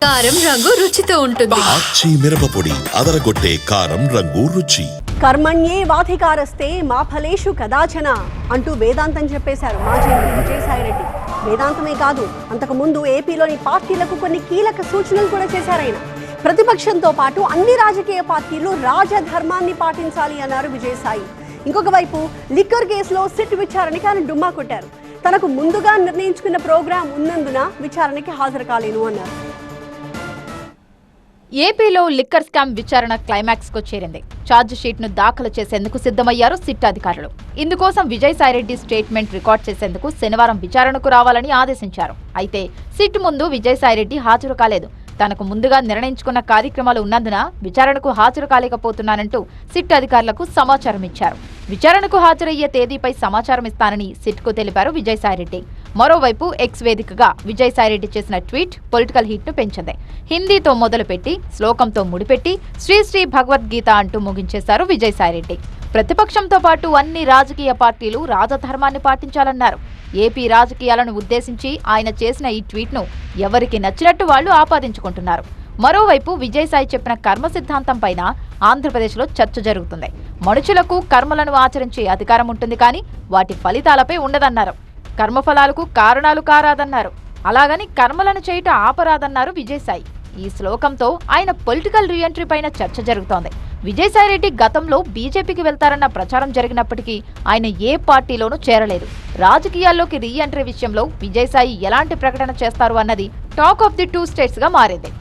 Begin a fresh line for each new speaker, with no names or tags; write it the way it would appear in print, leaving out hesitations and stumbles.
కారం రంగు రుచితో ఉంటుంది.
ఆచి మిరపపొడి అదరగొట్టే కారం రంగు రుచి.
కర్మణ్యే వాధికారస్తే మా ఫలేషు కదాచన అంటూ వేదాంతం చెప్పేశారు మాజీ ఎంపీ విజయసాయిరెడ్డి. వేదాంతమే కాదు, అంతకుముందు ఏపీలోని పార్టీలకు కొన్ని కీలక సూచనలు కూడా చేశారు ఆయన. ప్రతిపక్షంతో పాటు అన్ని రాజకీయ పార్టీలు రాజధర్మాన్ని పాటించాలి అన్నారు విజయసాయి. ఇంకొక వైపు లిక్కర్ కేసులో సిట్ విచారణకి ఆయన డుమ్మా కొట్టారు. తనకు ముందుగా నిర్ణయించుకున్న ప్రోగ్రాం ఉన్నందున విచారణకి హాజరు కాలేను అన్నారు.
ఏపీలో లిక్కర్ స్కామ్ విచారణ క్లైమాక్స్ కు చేరింది. ఛార్జ్ షీట్ ను దాఖలు చేసేందుకు సిద్ధమయ్యారు సిట్ అధికారులు. ఇందుకోసం విజయసాయిరెడ్డి స్టేట్మెంట్ రికార్డ్ చేసేందుకు శనివారం విచారణకు రావాలని ఆదేశించారు. అయితే సిట్ ముందు విజయసాయిరెడ్డి హాజరు కాలేదు. తనకు ముందుగా నిర్ణయించుకున్న కార్యక్రమాలు ఉన్నందున విచారణకు హాజరు కాలేకపోతున్నానంటూ సిట్ అధికారులకు సమాచారం ఇచ్చారు. విచారణకు హాజరయ్యే తేదీపై సమాచారం ఇస్తానని సిట్కు తెలిపారు విజయసాయిరెడ్డి. మరోవైపు ఎక్స్ వేదికగా విజయసాయిరెడ్డి చేసిన ట్వీట్ పొలిటికల్ హీట్ ను పెంచింది. హిందీతో మొదలుపెట్టి శ్లోకంతో ముడిపెట్టి శ్రీ శ్రీ భగవద్గీత అంటూ ముగించేశారు విజయసాయిరెడ్డి. ప్రతిపక్షంతో పాటు అన్ని రాజకీయ పార్టీలు రాజధర్మాన్ని పాటించాలన్నారు. ఏపీ రాజకీయాలను ఉద్దేశించి ఆయన చేసిన ఈ ట్వీట్ ను ఎవరికి నచ్చినట్టు వాళ్లు ఆపాదించుకుంటున్నారు. మరోవైపు విజయసాయి చెప్పిన కర్మ సిద్ధాంతం పైన ఆంధ్రప్రదేశ్లో చర్చ జరుగుతుంది. మనుషులకు కర్మలను ఆచరించే అధికారం ఉంటుంది, కానీ వాటి ఫలితాలపై ఉండదన్నారు. కర్మఫలాలకు కారణాలు కారాదన్నారు. అలాగని కర్మలను చేయట ఆపరాదన్నారు విజయసాయి. ఈ శ్లోకంతో ఆయన పొలిటికల్ రీఎంట్రీ పైన చర్చ జరుగుతోంది. విజయసాయిరెడ్డి గతంలో బీజేపీకి వెళ్తారన్న ప్రచారం జరిగినప్పటికీ ఆయన ఏ పార్టీలోనూ చేరలేదు. రాజకీయాల్లోకి రీఎంట్రీ విషయంలో విజయసాయి ఎలాంటి ప్రకటన చేస్తారు అన్నది టాక్ ఆఫ్ ది 2 స్టేట్స్ గా మారింది.